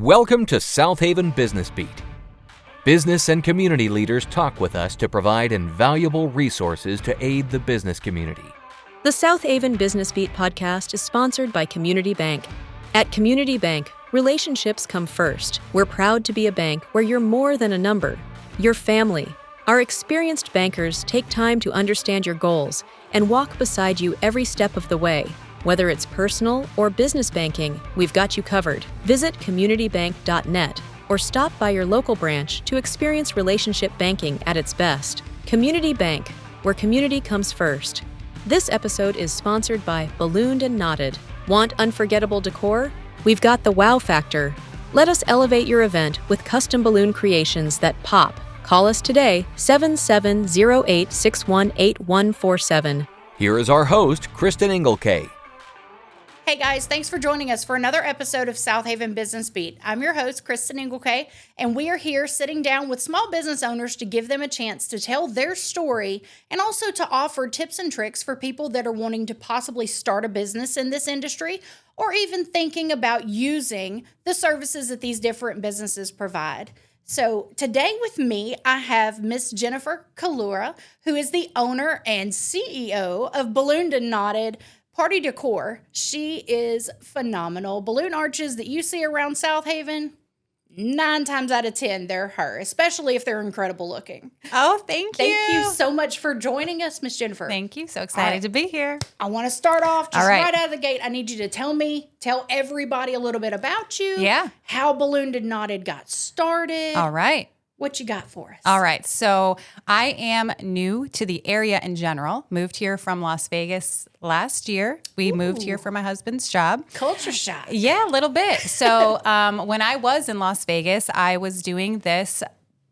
Welcome to Southaven Business Beat. Business and community leaders talk with us to provide invaluable resources to aid the business community. The Southaven Business Beat podcast is sponsored by Community Bank. At Community Bank, relationships come first. We're proud to be a bank where you're more than a number. You're family. Our experienced bankers take time to understand your goals and walk beside you every step of the way. Whether it's personal or business banking, we've got you covered. Visit communitybank.net or stop by your local branch to experience relationship banking at its best. Community Bank, where community comes first. This episode is sponsored by Ballooned and Knotted. Want unforgettable decor? We've got the wow factor. Let us elevate your event with custom balloon creations that pop. Call us today, 7708618147. Here is our host, Cristan Engelke. Hey guys, thanks for joining us for another episode of Southaven Business Beat. I'm your host, Cristan Engelke, and we are here sitting down with small business owners to give them a chance to tell their story and also to offer tips and tricks for people that are wanting to possibly start a business in this industry or even thinking about using the services that these different businesses provide. So today with me, I have Miss Jennifer Collura, who is the owner and CEO of Ballooned and Knotted Party Decor. She is phenomenal. Balloon arches that you see around Southaven, 9 times out of 10, they're her, especially if they're incredible looking. Oh, thank you. Thank you so much for joining us, Miss Jennifer. Thank you. So excited to be here. I want to start off just All right. right out of the gate. I need you to tell everybody a little bit about you. Yeah. How Ballooned and Knotted got started. All right. What you got for us? All right. So I am new to the area in general. Moved here from Las Vegas last year. We moved here for my husband's job. Culture shock. Yeah, a little bit. So when I was in Las Vegas, I was doing this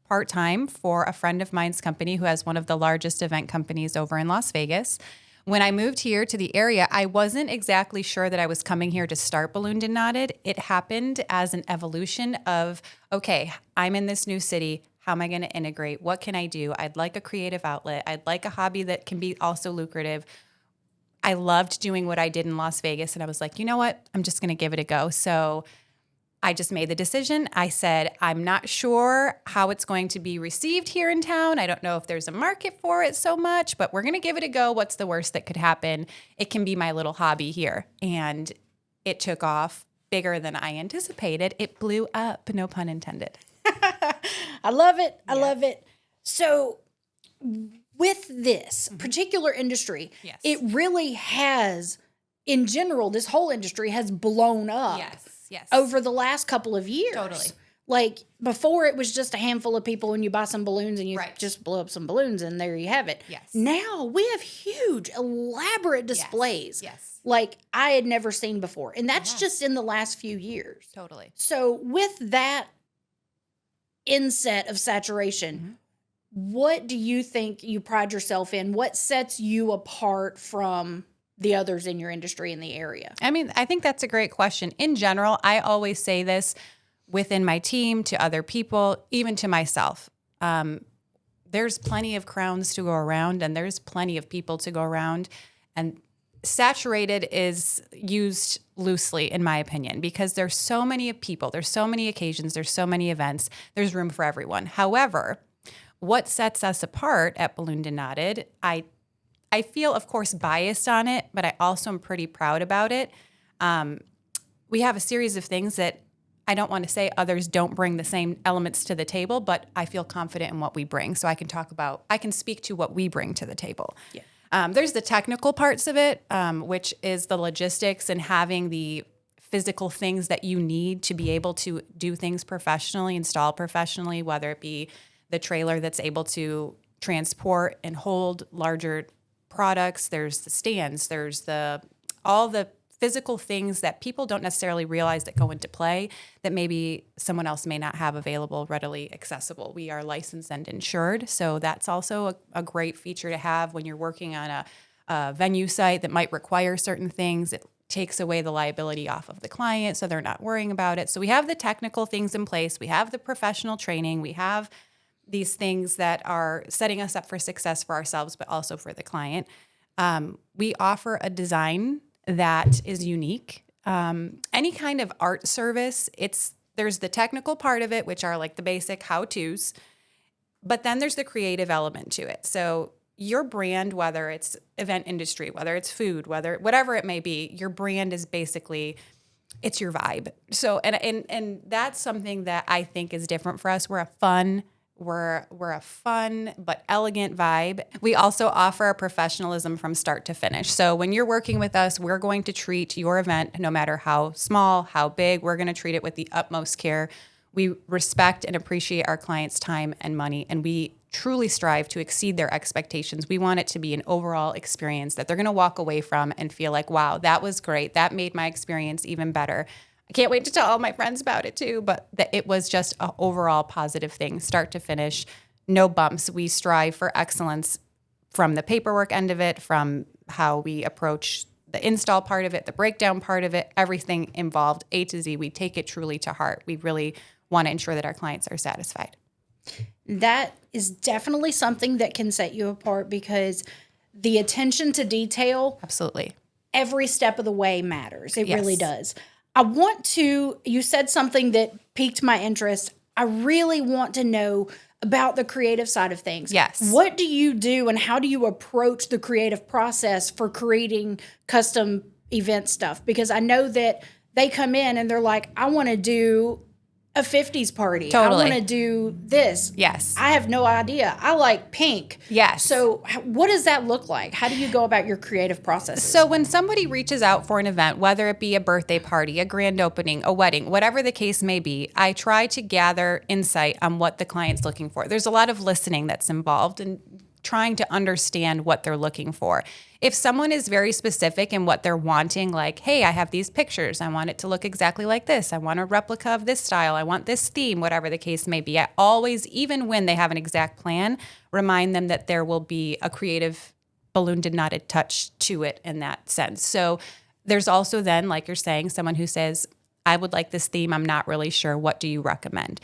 part-time for a friend of mine's company who has one of the largest event companies over in Las Vegas. When I moved here to the area, I wasn't exactly sure that I was coming here to start Ballooned and Knotted. It happened as an evolution of, okay, I'm in this new city. How am I going to integrate? What can I do? I'd like a creative outlet. I'd like a hobby that can be also lucrative. I loved doing what I did in Las Vegas, and I was like, you know what? I'm just going to give it a go. So I just made the decision. I said, I'm not sure how it's going to be received here in town. I don't know if there's a market for it so much, but we're going to give it a go. What's the worst that could happen? It can be my little hobby here. And it took off bigger than I anticipated. It blew up, no pun intended. I love it. I love it. So with this particular industry, Yes. it really has, in general, this whole industry has blown up. Yes. Over the last couple of years. Totally. Like before it was just a handful of people and you buy some balloons and you Right. just blow up some balloons and there you have it. Yes. Now we have huge, elaborate displays. Yes. Like I had never seen before. And that's just in the last few years. Totally. So with that inset of saturation, what do you think you pride yourself in? What sets you apart from the others in your industry in the area? I mean, I think that's a great question. In general, I always say this within my team, to other people, even to myself. There's plenty of crowns to go around and there's plenty of people to go around. And saturated is used loosely, in my opinion, because there's so many people, there's so many occasions, there's so many events, there's room for everyone. However, what sets us apart at Ballooned and Knotted, I feel, of course, biased on it, but I also am pretty proud about it. We have a series of things that I don't want to say others don't bring the same elements to the table, but I feel confident in what we bring. So I can speak to what we bring to the table. Yeah. There's the technical parts of it, which is the logistics and having the physical things that you need to be able to do things professionally, install professionally, whether it be the trailer that's able to transport and hold larger products, there's the stands, there's all the physical things that people don't necessarily realize that go into play that maybe someone else may not have available, readily accessible. We are licensed and insured, so that's also a great feature to have when you're working on a venue site that might require certain things. It takes away the liability off of the client, so they're not worrying about it. So we have the technical things in place. We have the professional training. We have these things that are setting us up for success for ourselves, but also for the client. We offer a design that is unique. Any kind of art service, there's the technical part of it, which are like the basic how-tos, but then there's the creative element to it. So your brand, whether it's event industry, whether it's food, whatever it may be, your brand is basically, it's your vibe. So, and that's something that I think is different for us. We're a fun but elegant vibe. We also offer a professionalism from start to finish. So when you're working with us, we're going to treat your event, no matter how small, how big, we're going to treat it with the utmost care. We respect and appreciate our clients' time and money, and we truly strive to exceed their expectations. We want it to be an overall experience that they're going to walk away from and feel like, wow, that was great. That made my experience even better. I can't wait to tell all my friends about it too, but that it was just an overall positive thing, start to finish, no bumps. We strive for excellence from the paperwork end of it, from how we approach the install part of it, the breakdown part of it, everything involved, A to Z. We take it truly to heart. We really want to ensure that our clients are satisfied. That is definitely something that can set you apart, because the attention to detail, absolutely, every step of the way matters. It Yes. really does. You said something that piqued my interest. I really want to know about the creative side of things. Yes. What do you do and how do you approach the creative process for creating custom event stuff? Because I know that they come in and they're like, I want to do a 50s party. Totally. I want to do this. Yes. I have no idea. I like pink. Yes. So what does that look like? How do you go about your creative processes? So when somebody reaches out for an event, whether it be a birthday party, a grand opening, a wedding, whatever the case may be, I try to gather insight on what the client's looking for. There's a lot of listening that's involved in trying to understand what they're looking for. If someone is very specific in what they're wanting, like, hey, I have these pictures, I want it to look exactly like this, I want a replica of this style, I want this theme, whatever the case may be, I always, even when they have an exact plan, remind them that there will be a creative balloon did not touch to it in that sense. So there's also then, like you're saying, someone who says, I would like this theme, I'm not really sure, what do you recommend?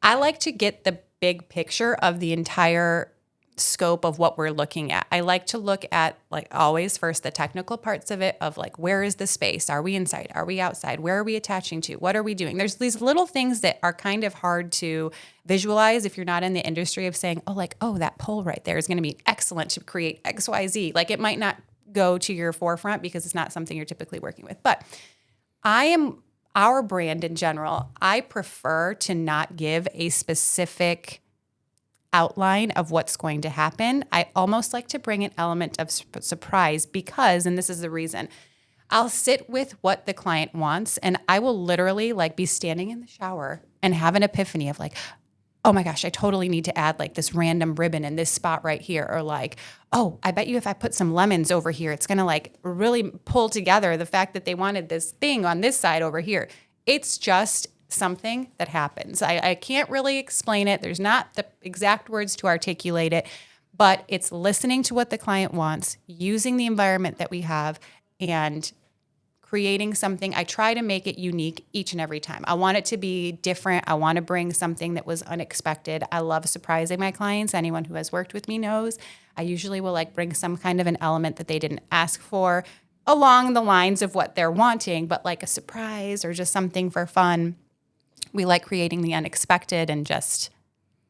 I like to get the big picture of the entire scope of what we're looking at. I like to look at, like always, first the technical parts of it, of like, where is the space? Are we inside? Are we outside? Where are we attaching to? What are we doing? There's these little things that are kind of hard to visualize if you're not in the industry, of saying, oh, that pole right there is going to be excellent to create XYZ. Like, it might not go to your forefront because it's not something you're typically working with. But our brand in general, I prefer to not give a specific outline of what's going to happen. I almost like to bring an element of surprise because, and this is the reason, I'll sit with what the client wants, and I will literally like be standing in the shower and have an epiphany of like, oh my gosh, I totally need to add like this random ribbon in this spot right here. Or like, oh, I bet you if I put some lemons over here, it's going to like really pull together the fact that they wanted this thing on this side over here. It's just something that happens. I can't really explain it. There's not the exact words to articulate it, but it's listening to what the client wants, using the environment that we have, and creating something. I try to make it unique each and every time. I want it to be different. I want to bring something that was unexpected. I love surprising my clients. Anyone who has worked with me knows I usually will like bring some kind of an element that they didn't ask for along the lines of what they're wanting, but like a surprise or just something for fun. We like creating the unexpected and just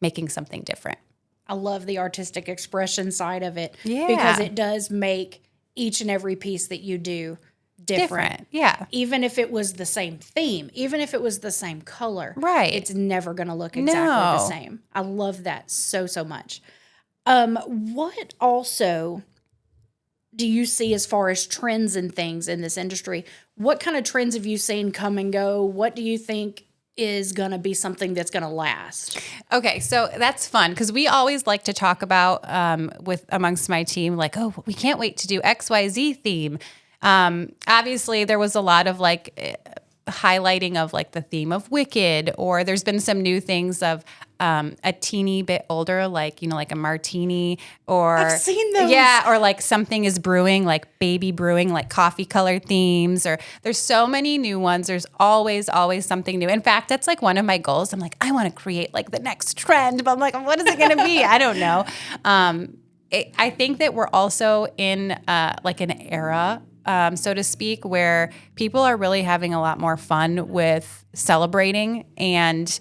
making something different. I love the artistic expression side of it. Yeah. Because it does make each and every piece that you do different. Yeah. Even if it was the same theme, even if it was the same color. Right. It's never going to look exactly the No. same. I love that so, so much. What also do you see as far as trends and things in this industry? What kind of trends have you seen come and go? What do you think is going to be something that's going to last? Okay, so that's fun because we always like to talk about with amongst my team, like, oh, we can't wait to do XYZ theme. Obviously, there was a lot of like highlighting of like the theme of Wicked, or there's been some new things of a teeny bit older, like, you know, like a martini, or I've seen those. Yeah, or like something is brewing, like baby brewing, like coffee color themes, or there's so many new ones. There's always something new. In fact, that's like one of my goals. I'm like, I want to create like the next trend, but I'm like, what is it going to be? I don't know. I think that we're also in like an era so to speak, where people are really having a lot more fun with celebrating. And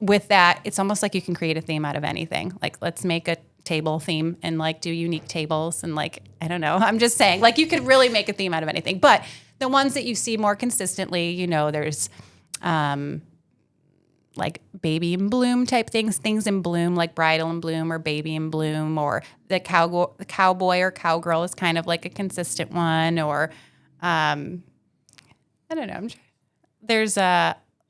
with that, it's almost like you can create a theme out of anything. Like, let's make a table theme and like do unique tables. And like, I don't know, I'm just saying, like, you could really make a theme out of anything. But the ones that you see more consistently, you know, there's like baby in bloom type things in bloom, like bridal in bloom or baby in bloom, or the cowboy or cowgirl is kind of like a consistent one, or I don't know. There's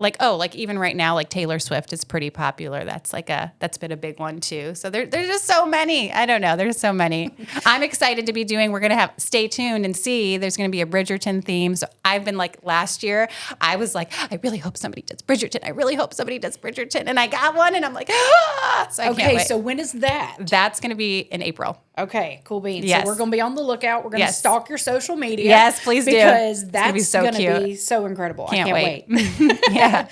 like even right now, like Taylor Swift is pretty popular. That's been a big one too. So there's just so many. I don't know. There's so many. I'm excited to be doing. We're gonna stay tuned and see. There's gonna be a Bridgerton theme. So I've been like last year, I was like, I really hope somebody does Bridgerton. I really hope somebody does Bridgerton, and I got one, and I'm like, ah! So I can't wait. So when is that? That's gonna be in April. Okay, cool beans. Yes. So we're going to be on the lookout. We're going to stalk your social media. Yes, please do. Because that's going to be so incredible. Can't wait. Yeah.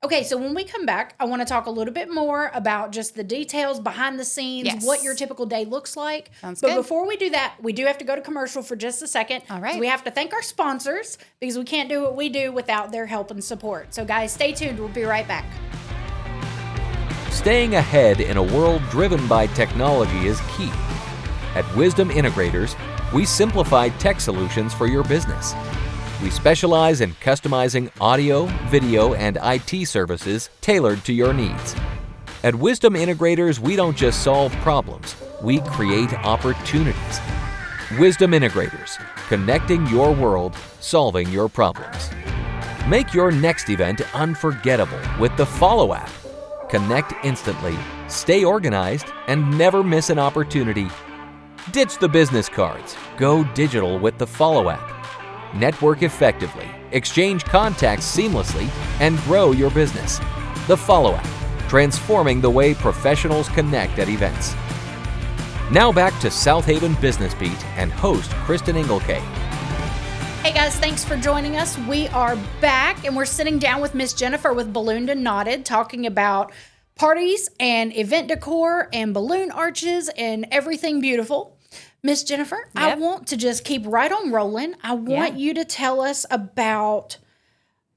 Okay, so when we come back, I want to talk a little bit more about just the details behind the scenes, what your typical day looks like. Sounds but good. Before we do that, we do have to go to commercial for just a second. All right. So we have to thank our sponsors because we can't do what we do without their help and support. So guys, stay tuned. We'll be right back. Staying ahead in a world driven by technology is key. At Wisdom Integrators, we simplify tech solutions for your business. We specialize in customizing audio, video, and IT services tailored to your needs. At Wisdom Integrators, we don't just solve problems, we create opportunities. Wisdom Integrators, connecting your world, solving your problems. Make your next event unforgettable with the Follow app. Connect instantly, stay organized, and never miss an opportunity. Ditch the business cards. Go digital with the Follow app. Network effectively, exchange contacts seamlessly, and grow your business. The Follow app, transforming the way professionals connect at events. Now back to Southaven Business Beat and host Cristan Engelke. Hey guys, thanks for joining us. We are back and we're sitting down with Miss Jennifer with Ballooned and Knotted, talking about parties and event decor and balloon arches and everything beautiful. Miss Jennifer, I want to just keep right on rolling. I want you to tell us about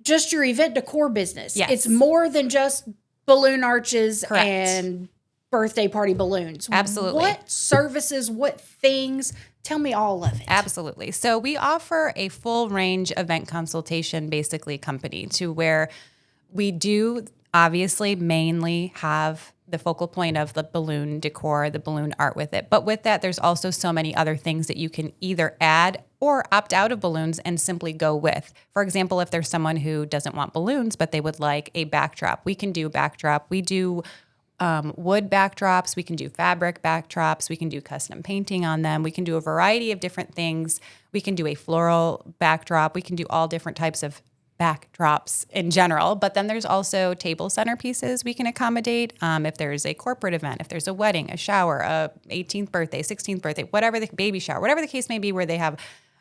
just your event decor business. Yes. It's more than just balloon arches Correct. and birthday party balloons. Absolutely. What services, what things? Tell me all of it. Absolutely. So we offer a full range event consultation, basically, company, to where we do obviously mainly have the focal point of the balloon decor, the balloon art with it. But with that, there's also so many other things that you can either add or opt out of balloons and simply go with. For example, if there's someone who doesn't want balloons, but they would like a backdrop, we can do backdrop. We do wood backdrops. We can do fabric backdrops. We can do custom painting on them. We can do a variety of different things. We can do a floral backdrop. We can do all different types of backdrops in general. But then there's also table centerpieces we can accommodate. If there's a corporate event, if there's a wedding, a shower, a 18th birthday, 16th birthday, whatever the baby shower, whatever the case may be, where they have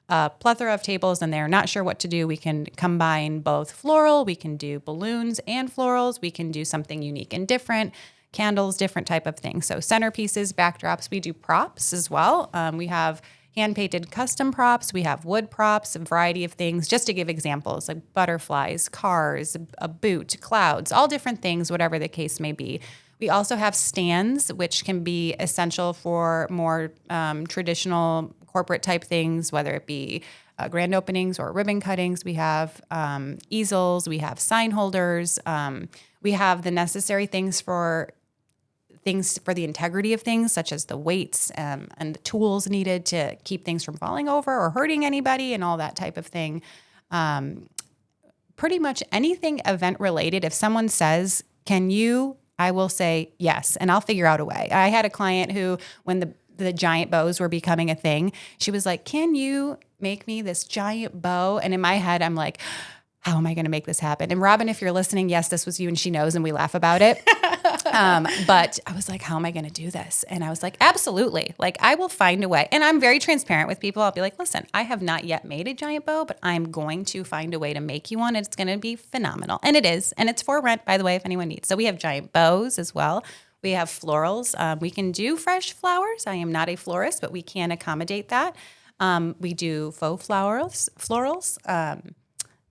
a plethora of tables and they're not sure what to do, we can combine both floral, we can do balloons and florals, we can do something unique and different, candles, different type of things. So centerpieces, backdrops, we do props as well. We have hand-painted custom props. We have wood props, a variety of things, just to give examples, like butterflies, cars, a boot, clouds, all different things, whatever the case may be. We also have stands, which can be essential for more traditional corporate type things, whether it be grand openings or ribbon cuttings. We have easels. We have sign holders. We have the necessary things for the integrity of things, such as the weights and the tools needed to keep things from falling over or hurting anybody and all that type of thing. Pretty much anything event related. If someone says, can you, I will say yes, and I'll figure out a way. I had a client who, when the giant bows were becoming a thing, she was like, can you make me this giant bow? And in my head, I'm like, how am I going to make this happen? And Robin, if you're listening, yes, this was you, and she knows, and we laugh about it. But I was like, how am I going to do this? And I was like, absolutely. Like, I will find a way. And I'm very transparent with people. I'll be like, listen, I have not yet made a giant bow, but I'm going to find a way to make you one. It's going to be phenomenal. And it is. And it's for rent, by the way, if anyone needs. So we have giant bows as well. We have florals. We can do fresh flowers. I am not a florist, but we can accommodate that. We do faux florals.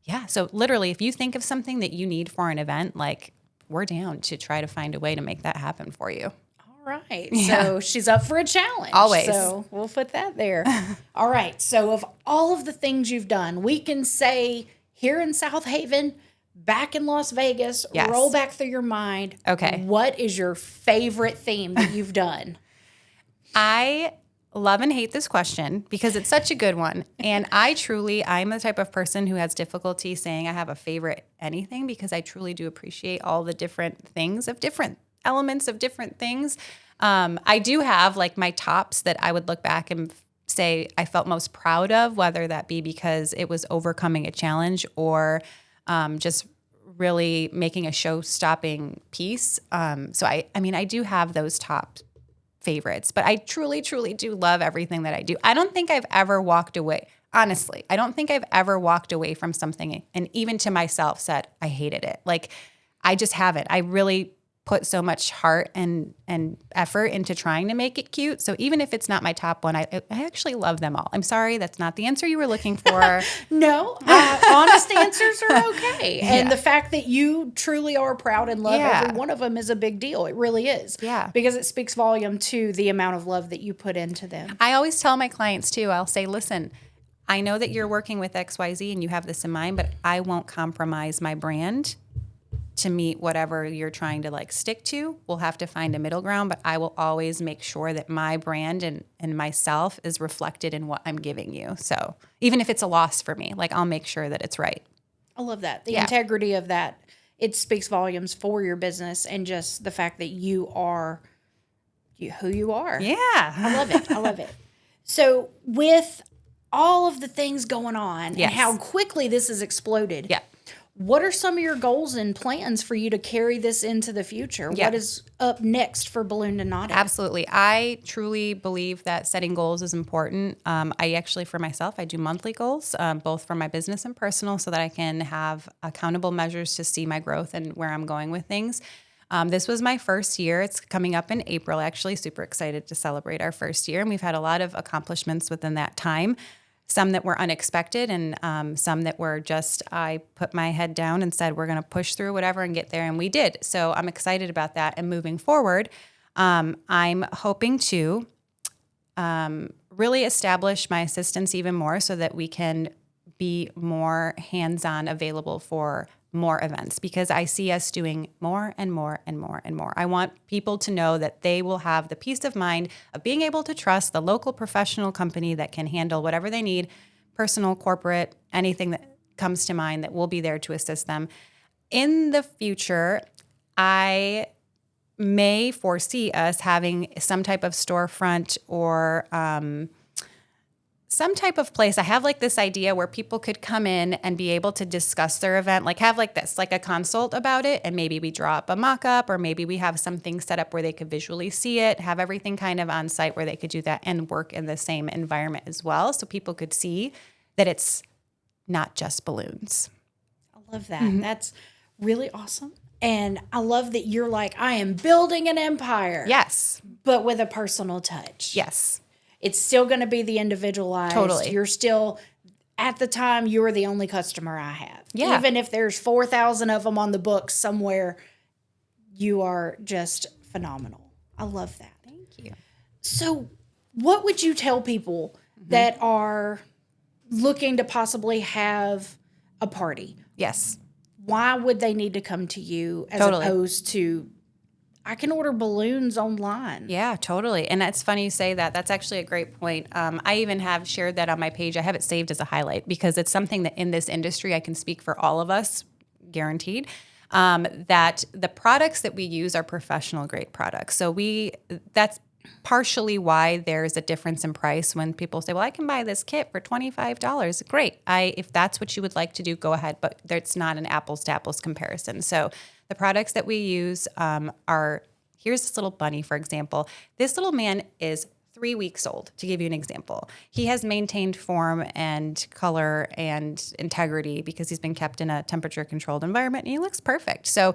Yeah. So literally, if you think of something that you need for an event, like we're down to try to find a way to make that happen for you. All right. Yeah. So she's up for a challenge. Always. So we'll put that there. All right. So of all of the things you've done, we can say here in Southaven, back in Las Vegas, Yes. roll back through your mind. Okay. What is your favorite theme that you've done? I love and hate this question because it's such a good one. And I'm the type of person who has difficulty saying I have a favorite anything because I truly do appreciate all the different things of different elements of different things. I do have like my tops that I would look back and say I felt most proud of, whether that be because it was overcoming a challenge or just really making a show-stopping piece. So I do have those top favorites, but I truly, truly do love everything that I do. I don't think I've ever walked away. Honestly, I don't think I've ever walked away from something and even to myself said, I hated it. Like I just haven't. I really put so much heart and effort into trying to make it cute. So even if it's not my top one, I actually love them all. I'm sorry, that's not the answer you were looking for. No, honest answers are okay. And the fact that you truly are proud and love every one of them is a big deal. It really is. Yeah. Because it speaks volume to the amount of love that you put into them. I always tell my clients too, I'll say, listen, I know that you're working with XYZ and you have this in mind, but I won't compromise my brand to meet whatever you're trying to like stick to. We'll have to find a middle ground, but I will always make sure that my brand and myself is reflected in what I'm giving you. So even if it's a loss for me, like I'll make sure that it's right. I love that. The integrity of that, it speaks volumes for your business and just the fact that you are who you are. Yeah. I love it. I love it. So with all of the things going on and how quickly this has exploded. Yeah. What are some of your goals and plans for you to carry this into the future? Yeah. What is up next for Balloon Donato? Absolutely. I truly believe that setting goals is important. I actually, for myself, I do monthly goals, both for my business and personal, so that I can have accountable measures to see my growth and where I'm going with things. This was my first year. It's coming up in April, actually. Super excited to celebrate our first year. And we've had a lot of accomplishments within that time. Some that were unexpected and some that were just, I put my head down and said, we're going to push through whatever and get there. And we did. So I'm excited about that. And moving forward, I'm hoping to really establish my assistance even more so that we can be more hands-on available for more events, because I see us doing more and more and more and more. I want people to know that they will have the peace of mind of being able to trust the local professional company that can handle whatever they need, personal, corporate, anything that comes to mind, that will be there to assist them. In the future, I may foresee us having some type of storefront or some type of place. I have like this idea where people could come in and be able to discuss their event, like have like this, like a consult about it. And maybe we draw up a mock-up, or maybe we have something set up where they could visually see it, have everything kind of on site where they could do that and work in the same environment as well. So people could see that it's not just balloons. I love that. Mm-hmm. That's really awesome. And I love that you're like, I am building an empire. Yes. But with a personal touch. Yes. It's still going to be the individualized. Totally. You're still, at the time, you are the only customer I have. Yeah. Even if there's 4,000 of them on the books somewhere, you are just phenomenal. I love that. Thank you. So what would you tell people that are looking to possibly have a party? Yes. Why would they need to come to you as opposed to, I can order balloons online? Yeah, totally. And that's funny you say that. That's actually a great point. I even have shared that on my page. I have it saved as a highlight because it's something that in this industry, I can speak for all of us, guaranteed, that the products that we use are professional grade products. So that's partially why there's a difference in price when people say, well, I can buy this kit for $25. Great. If that's what you would like to do, go ahead. But it's not an apples to apples comparison. So the products that we use are, here's this little bunny, for example. This little man is 3 weeks old, to give you an example. He has maintained form and color and integrity because he's been kept in a temperature-controlled environment, and he looks perfect. So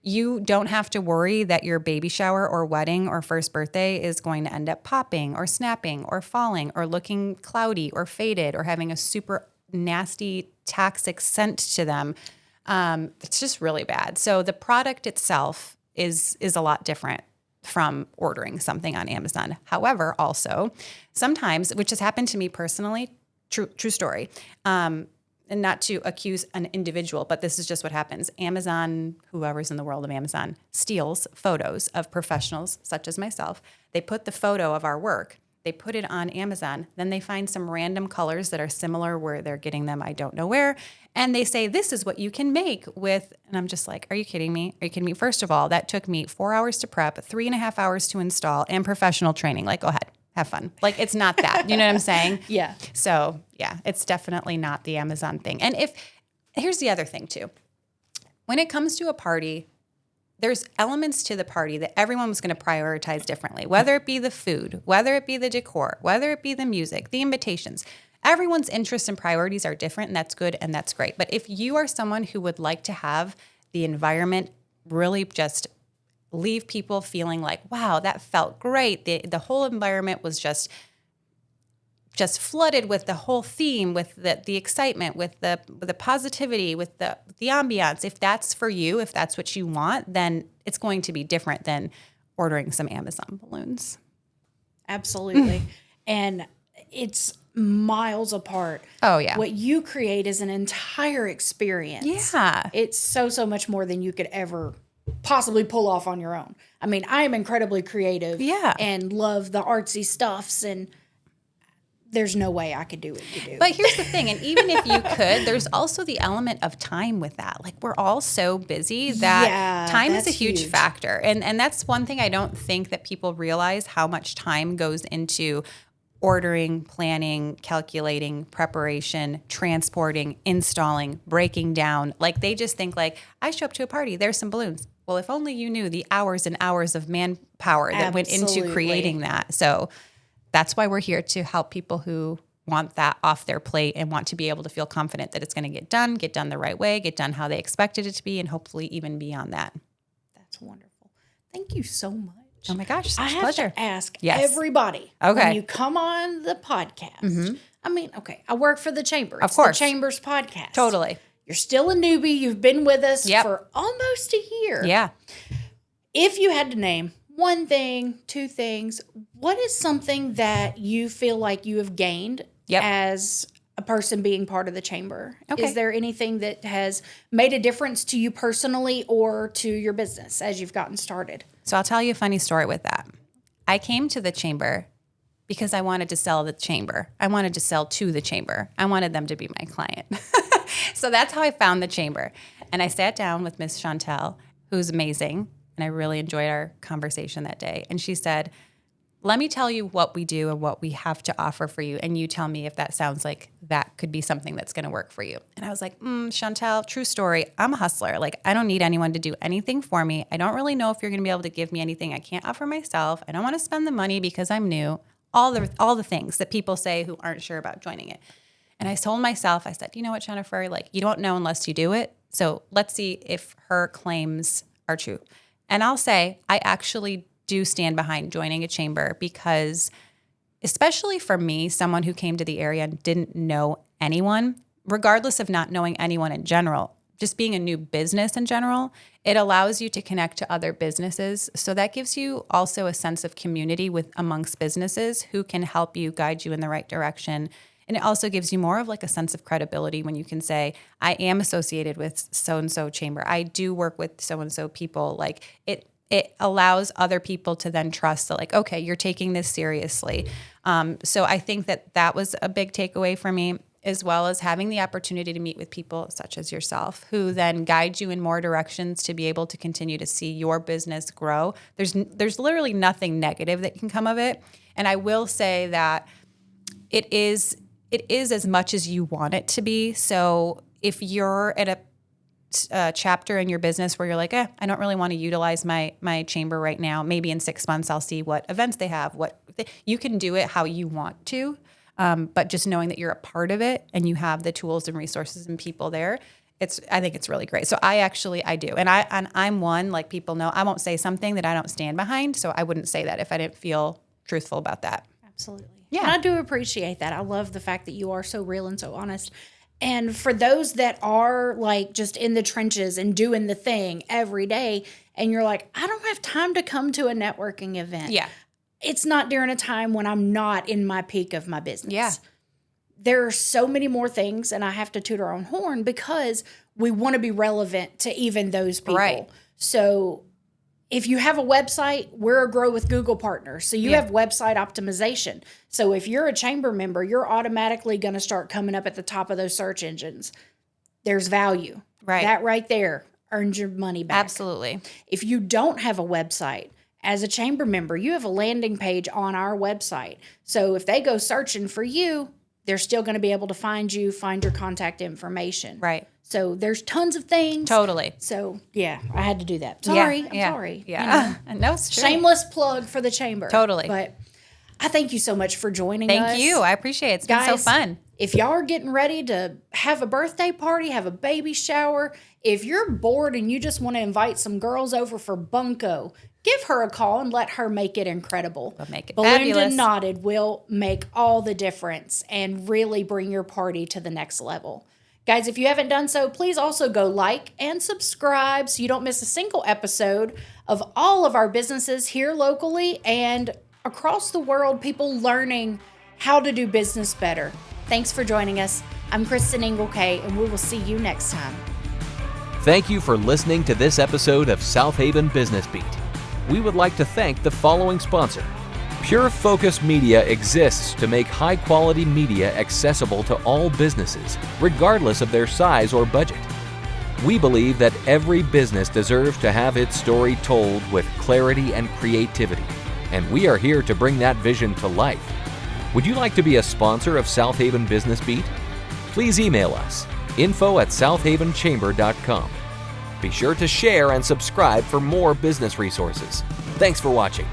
you don't have to worry that your baby shower or wedding or first birthday is going to end up popping or snapping or falling or looking cloudy or faded or having a super nasty toxic scent to them. It's just really bad. So the product itself is a lot different from ordering something on Amazon. However, also sometimes, which has happened to me personally, true story, and not to accuse an individual, but this is just what happens. Amazon, whoever's in the world of Amazon, steals photos of professionals such as myself. They put the photo of our work, they put it on Amazon, then they find some random colors that are similar where they're getting them, I don't know where, and they say, this is what you can make with, and I'm just like, are you kidding me? Are you kidding me? First of all, that took me 4 hours to prep, 3.5 hours to install, and professional training. Like, go ahead. Have fun. Like, it's not that. You know what I'm saying? Yeah. So, yeah, it's definitely not the Amazon thing. And here's the other thing, too. When it comes to a party, there's elements to the party that everyone was going to prioritize differently, whether it be the food, whether it be the decor, whether it be the music, the invitations. Everyone's interests and priorities are different, and that's good and that's great. But if you are someone who would like to have the environment really just leave people feeling like, wow, that felt great. The whole environment was just flooded with the whole theme, with the excitement, with the positivity, with the ambiance. If that's for you, if that's what you want, then it's going to be different than ordering some Amazon balloons. Absolutely. And it's miles apart. Oh, yeah. What you create is an entire experience. Yeah. It's so much more than you could ever possibly pull off on your own. I mean, I am incredibly creative and love the artsy stuffs, and there's no way I could do what you do. But here's the thing, and even if you could, there's also the element of time with that. Like, we're all so busy that time is a huge factor. And that's one thing I don't think that people realize, how much time goes into ordering, planning, calculating, preparation, transporting, installing, breaking down. Like, they just think like, I show up to a party, there's some balloons. Well, if only you knew the hours and hours of manpower that went into creating that. So that's why we're here, to help people who want that off their plate and want to be able to feel confident that it's going to get done the right way, get done how they expected it to be, and hopefully even beyond that. That's wonderful. Thank you so much. Oh my gosh, such I have pleasure. to ask everybody when you come on the podcast. I mean, okay, I work for the Chamber. It's the Chamber's podcast. Totally. You're still a newbie. You've been with us for almost a year. Yeah. If you had to name one thing, two things, what is something that you feel like you have gained as a person being part of the Chamber? Okay. Is there anything that has made a difference to you personally or to your business as you've gotten started? So I'll tell you a funny story with that. I came to the Chamber because I wanted to sell the Chamber. I wanted to sell to the Chamber. I wanted them to be my client. So that's how I found the Chamber. And I sat down with Miss Chantel, who's amazing, and I really enjoyed our conversation that day. And she said, let me tell you what we do and what we have to offer for you, and you tell me if that sounds like that could be something that's going to work for you. And I was like, Chantel, true story. I'm a hustler. Like, I don't need anyone to do anything for me. I don't really know if you're going to be able to give me anything I can't offer myself. I don't want to spend the money because I'm new. All the things that people say who aren't sure about joining it. And I told myself, I said, you know what, Jennifer, like, you don't know unless you do it. So let's see if her claims are true. And I'll say, I actually do stand behind joining a chamber because, especially for me, someone who came to the area and didn't know anyone, regardless of not knowing anyone in general, just being a new business in general, it allows you to connect to other businesses. So that gives you also a sense of community amongst businesses who can help you, guide you in the right direction. And it also gives you more of like a sense of credibility when you can say, I am associated with so-and-so chamber. I do work with so-and-so people. Like, it allows other people to then trust that, like, okay, you're taking this seriously. So I think that was a big takeaway for me, as well as having the opportunity to meet with people such as yourself, who then guide you in more directions to be able to continue to see your business grow. There's literally nothing negative that can come of it. And I will say that it is as much as you want it to be. So if you're at a chapter in your business where you're like, I don't really want to utilize my chamber right now. Maybe in 6 months, I'll see what events they have. You can do it how you want to, but just knowing that you're a part of it and you have the tools and resources and people there, I think it's really great. So I do. And I'm one, like people know, I won't say something that I don't stand behind. So I wouldn't say that if I didn't feel truthful about that. Absolutely. Yeah. And I do appreciate that. I love the fact that you are so real and so honest. And for those that are like just in the trenches and doing the thing every day, and you're like, I don't have time to come to a networking event. Yeah. It's not during a time when I'm not in my peak of my business. Yeah. There are so many more things, and I have to toot our own horn because we want to be relevant to even those people. Right. So if you have a website, we're a Grow with Google partner. So you have website optimization. So if you're a chamber member, you're automatically going to start coming up at the top of those search engines. There's value. Right. That right there earns your money back. Absolutely. If you don't have a website, as a chamber member, you have a landing page on our website. So if they go searching for you, they're still going to be able to find you, find your contact information. Right. So there's tons of things. Totally. So, yeah, I had to do that. Sorry. I'm sorry. Yeah. No, it's true. Shameless plug for the chamber. Totally. But I thank you so much for joining us. Thank you. I appreciate it. It's been so Guys, fun. If y'all are getting ready to have a birthday party, have a baby shower, if you're bored and you just want to invite some girls over for bunko, give her a call and let her make it incredible. We'll make it Ballooned fabulous. and Knotted will make all the difference and really bring your party to the next level. Guys, if you haven't done so, please also go like and subscribe so you don't miss a single episode of all of our businesses here locally and across the world, people learning how to do business better. Thanks for joining us. I'm Cristan Engelke, and we will see you next time. Thank you for listening to this episode of Southaven Business Beat. We would like to thank the following sponsor. Pure Focus Media exists to make high-quality media accessible to all businesses, regardless of their size or budget. We believe that every business deserves to have its story told with clarity and creativity, and we are here to bring that vision to life. Would you like to be a sponsor of Southaven Business Beat? Please email us, info@southavenchamber.com. Be sure to share and subscribe for more business resources. Thanks for watching.